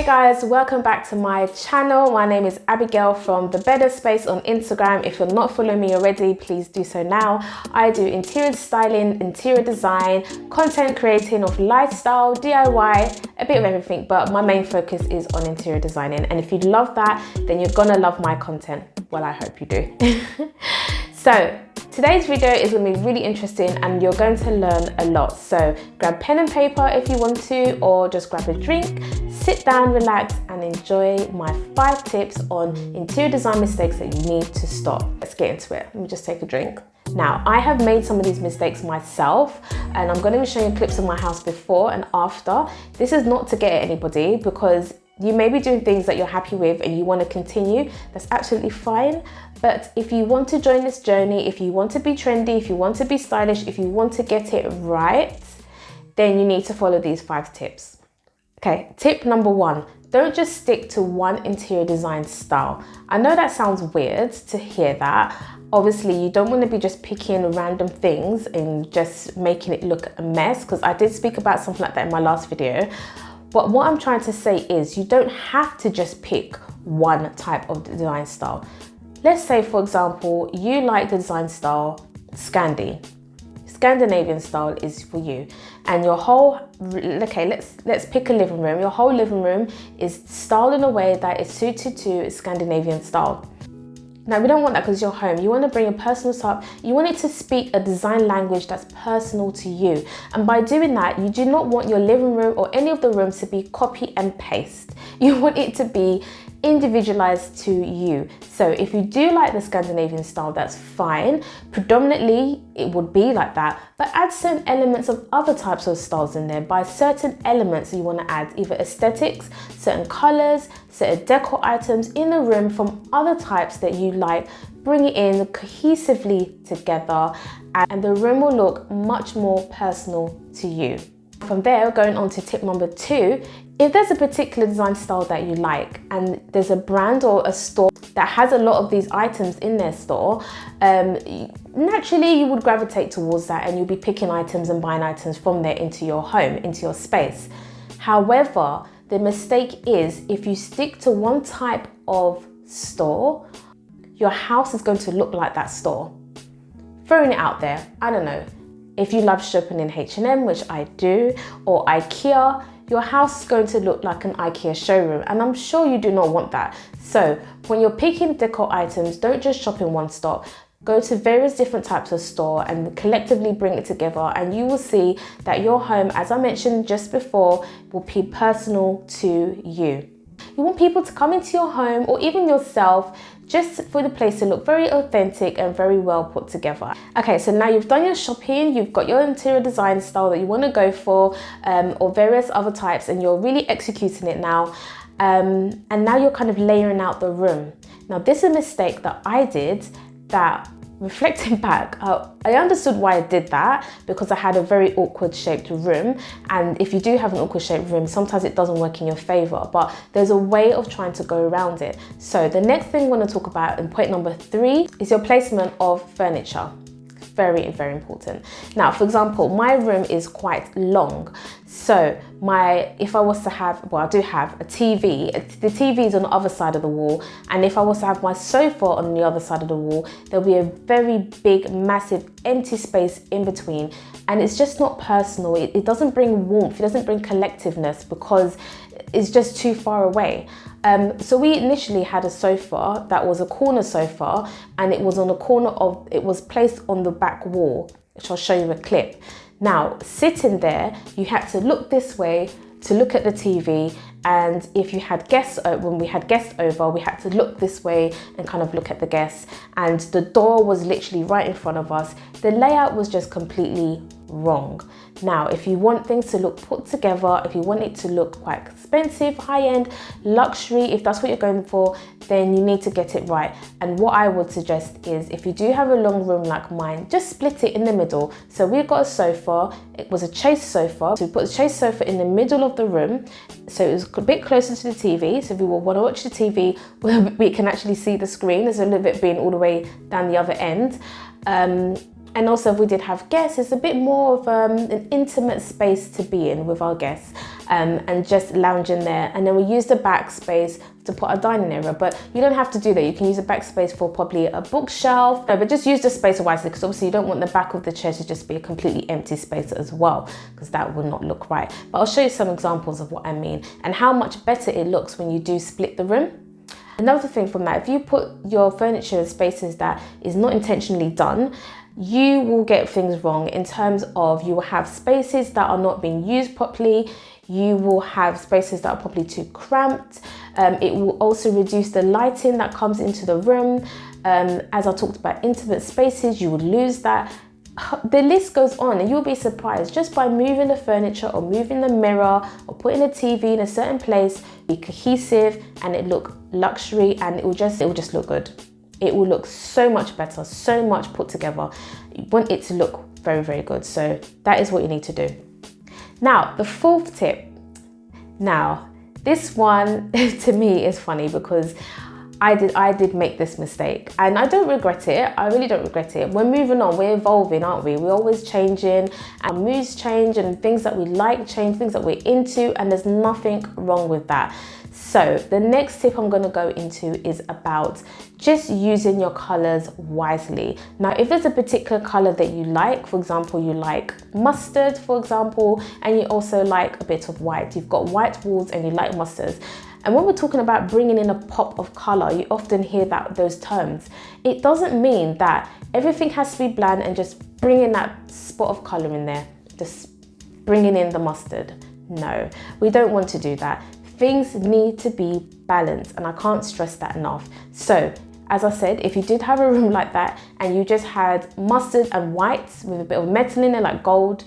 Hey guys, welcome back to my channel. My name is Abigail from The Better Space on Instagram. If you're not following me already, please do so now. I do interior styling, interior design, content creating of lifestyle, DIY, a bit of everything, but my main focus is on interior designing. And if you love that, then you're gonna love my content. Well, I hope you do. So today's video is going to be really interesting and you're going to learn a lot. So grab pen and paper if you want to, or just grab a drink, sit down, relax and enjoy my 5 tips on interior design mistakes that you need to stop. Let's get into it. Let me just take a drink. Now, I have made some of these mistakes myself and I'm going to be showing you clips of my house before and after. This is not to get at anybody because you may be doing things that you're happy with and you want to continue. That's absolutely fine. But if you want to join this journey, if you want to be trendy, if you want to be stylish, if you want to get it right, then you need to follow these 5 tips. Okay, tip number 1, don't just stick to one interior design style. I know that sounds weird to hear that. Obviously, you don't want to be just picking random things and just making it look a mess, because I did speak about something like that in my last video. But what I'm trying to say is you don't have to just pick one type of design style. Let's say, for example, you like the design style Scandinavian style is for you, and your whole, okay, let's pick a living room. Your whole living room is styled in a way that is suited to Scandinavian style. Now, we don't want that because you're home. You want to bring a personal style. You want it to speak a design language that's personal to you. And by doing that, you do not want your living room or any of the rooms to be copy and paste. You want it to be individualized to you. So if you do like the Scandinavian style, that's fine. Predominantly, it would be like that, but add certain elements of other types of styles in there. By certain elements you want to add either aesthetics, certain colors, certain decor items in the room from other types that you like. Bring it in cohesively together and the room will look much more personal to you. From there, going on to tip number 2, if there's a particular design style that you like and there's a brand or a store that has a lot of these items in their store, naturally you would gravitate towards that and you'll be picking items and buying items from there into your home, into your space. However, the mistake is if you stick to one type of store, your house is going to look like that store. Throwing it out there, I don't know. If you love shopping in H&M, which I do, or IKEA, your house is going to look like an IKEA showroom, and I'm sure you do not want that. So when you're picking decor items, don't just shop in one stop. Go to various different types of store and collectively bring it together, and you will see that your home, as I mentioned just before, will be personal to you. You want people to come into your home, or even yourself, just for the place to look very authentic and very well put together. Okay, so now you've done your shopping, you've got your interior design style that you want to go for, or various other types, and you're really executing it now. And now you're kind of layering out the room. Now, this is a mistake that I did that, reflecting back, I understood why I did that, because I had a very awkward shaped room, and if you do have an awkward shaped room, sometimes it doesn't work in your favor, but there's a way of trying to go around it. So the next thing we're going to talk about in point number 3 is your placement of furniture. Very, very important. Now, for example, my room is quite long. So if I was to have, well, I do have a TV, the TV is on the other side of the wall. And if I was to have my sofa on the other side of the wall, there'll be a very big, massive empty space in between. And it's just not personal. It doesn't bring warmth. It doesn't bring collectiveness because it's just too far away. So we initially had a sofa that was a corner sofa, and it was on the corner of, it was placed on the back wall, which I'll show you a clip. Now, sitting there, you had to look this way to look at the TV, and if you had guests, when we had guests over, we had to look this way and kind of look at the guests, and the door was literally right in front of us. The layout was just completely wrong. Now, if you want things to look put together, if you want it to look quite expensive, high-end, luxury, if that's what you're going for, then you need to get it right. And what I would suggest is, if you do have a long room like mine, just split it in the middle. So we've got a sofa, it was a chase sofa. So we put the chase sofa in the middle of the room, so it was a bit closer to the TV. So if we will want to watch the TV, we can actually see the screen. There's a little bit being all the way down the other end. And also if we did have guests, it's a bit more of an intimate space to be in with our guests, and just lounging there. And then we use the back space to put our dining area, but you don't have to do that. You can use the back space for probably a bookshelf, but just use the space wisely, because obviously you don't want the back of the chair to just be a completely empty space as well, because that will not look right. But I'll show you some examples of what I mean and how much better it looks when you do split the room. Another thing from that, if you put your furniture in spaces that is not intentionally done, you will get things wrong in terms of you will have spaces that are not being used properly. You will have spaces that are probably too cramped. It will also reduce the lighting that comes into the room. As I talked about intimate spaces, you would lose that. The list goes on, and you'll be surprised just by moving the furniture or moving the mirror or putting a TV in a certain place, be cohesive and it look luxury, and it will just look good. It will look so much better, so much put together. You want it to look very, very good. So that is what you need to do. Now, the fourth tip. Now, this one to me is funny because I did make this mistake, and I don't regret it. I really don't regret it. We're moving on, we're evolving, aren't we? We're always changing, and moods change, and things that we like change, things that we're into, and there's nothing wrong with that. So the next tip I'm going to go into is about just using your colors wisely. Now, if there's a particular color that you like, for example, you like mustard, for example, and you also like a bit of white, you've got white walls and you like mustards. And when we're talking about bringing in a pop of color, you often hear those terms. It doesn't mean that everything has to be bland and just bringing that spot of color in there, just bringing in the mustard. No, we don't want to do that. Things need to be balanced, and I can't stress that enough. So, as I said, if you did have a room like that and you just had mustard and whites with a bit of metal in there, like gold,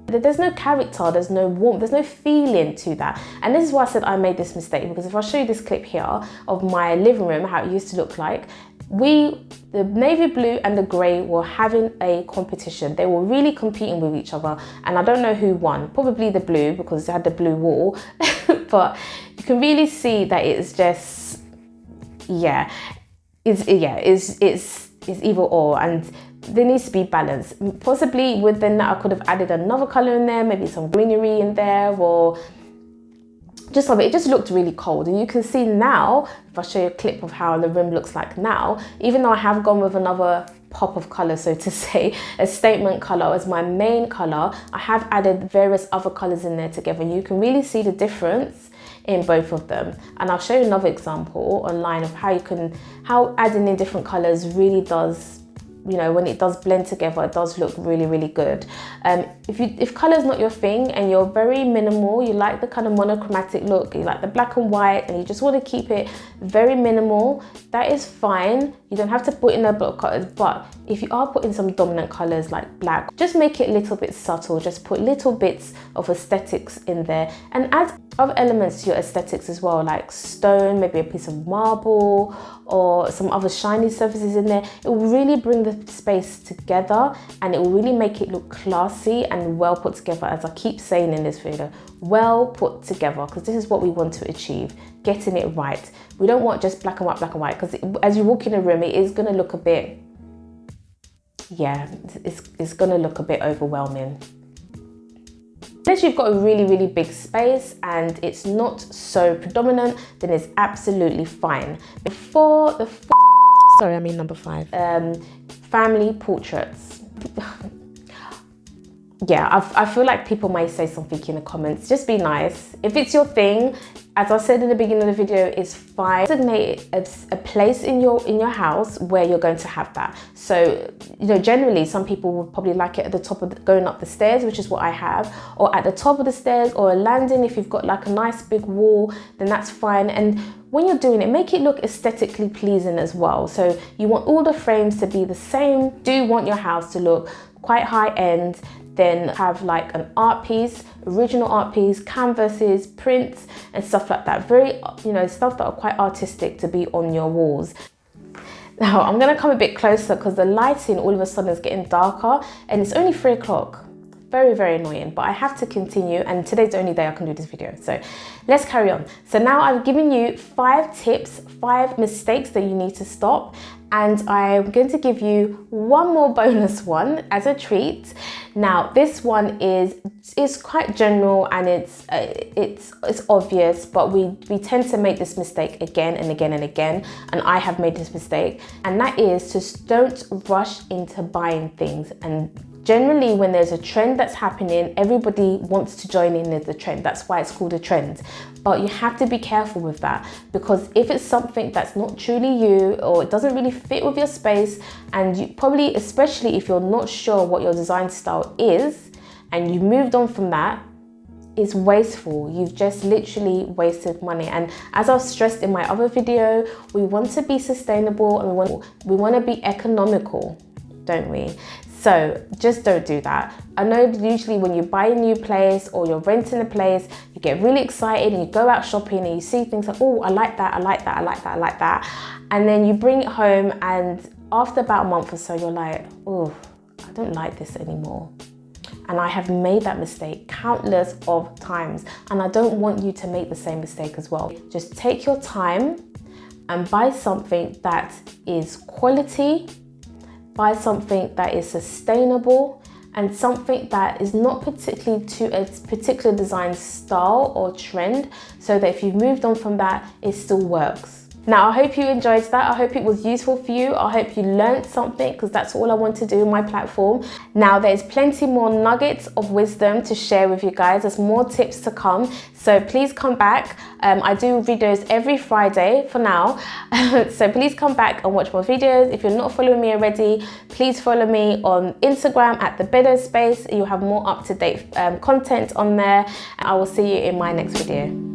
there's no character, there's no warmth, there's no feeling to that. And this is why I said I made this mistake, because if I show you this clip here of my living room, how it used to look like, the navy blue and the grey were having a competition. They were really competing with each other, and I don't know who won. Probably the blue, because it had the blue wall. But you can really see that it's just, it's either or, and there needs to be balance. Possibly within that, I could have added another colour in there, maybe some greenery in there, or just something. It just looked really cold. And you can see now, if I show you a clip of how the room looks like now, even though I have gone with another pop of colour, so to say, a statement colour as my main colour, I have added various other colours in there together, and you can really see the difference in both of them. And I'll show you another example online of how adding in different colours really does, you know, when it does blend together, it does look really, really good. If colour is not your thing and you're very minimal, you like the kind of monochromatic look, you like the black and white, and you just want to keep it very minimal, that is fine. You don't have to put in a lot of colours, but if you are putting some dominant colours like black, just make it a little bit subtle. Just put little bits of aesthetics in there, and add other elements to your aesthetics as well, like stone, maybe a piece of marble, or some other shiny surfaces in there. It will really bring the space together, and it will really make it look classy and well put together, as I keep saying in this video, well put together, because this is what we want to achieve, getting it right. We don't want just black and white, because as you walk in a room, it is going to look a bit, it's going to look a bit overwhelming. Unless you've got a really, really big space and it's not so predominant, then it's absolutely fine. Before the number 5, family portraits. Yeah, I feel like people might say something in the comments. Just be nice. If it's your thing, as I said in the beginning of the video, it's fine. Designate a place in your house where you're going to have that. So, you know, generally some people would probably like it at the top of going up the stairs, which is what I have, or at the top of the stairs, or a landing. If you've got like a nice big wall, then that's fine. And when you're doing it, make it look aesthetically pleasing as well. So you want all the frames to be the same. Do you want your house to look quite high end? Then have like an art piece, original art piece, canvases, prints, and stuff like that. Very, you know, stuff that are quite artistic to be on your walls. Now I'm gonna come a bit closer because the lighting all of a sudden is getting darker, and it's only 3 o'clock. very, very annoying, but I have to continue, and today's the only day I can do this video. So let's carry on. So now I've given you 5 tips, 5 mistakes that you need to stop. And I'm going to give you one more bonus one as a treat. Now, this one is quite general, and it's obvious, but we tend to make this mistake again and again and again, and I have made this mistake, and that is just don't rush into buying things. And generally, when there's a trend that's happening, everybody wants to join in with the trend. That's why it's called a trend. But you have to be careful with that, because if it's something that's not truly you, or it doesn't really fit with your space, and you probably, especially if you're not sure what your design style is, and you moved on from that, is wasteful. You've just literally wasted money. And as I've stressed in my other video, we want to be sustainable, and we want to be economical, don't we? So just don't do that. I know usually when you buy a new place or you're renting a place, you get really excited and you go out shopping and you see things like, oh, I like that, I like that, I like that, I like that. And then you bring it home, and after about a month or so, you're like, oh, I don't like this anymore. And I have made that mistake countless of times, and I don't want you to make the same mistake as well. Just take your time and buy something that is quality, buy something that is sustainable, and something that is not particularly to a particular design style or trend, so that if you've moved on from that, it still works. Now, I hope you enjoyed that. I hope it was useful for you. I hope you learned something, because that's all I want to do on my platform. Now, there's plenty more nuggets of wisdom to share with you guys. There's more tips to come. So please come back. I do videos every Friday for now. So please come back and watch more videos. If you're not following me already, please follow me on Instagram at The Bedo Space. You'll have more up-to-date content on there. I will see you in my next video.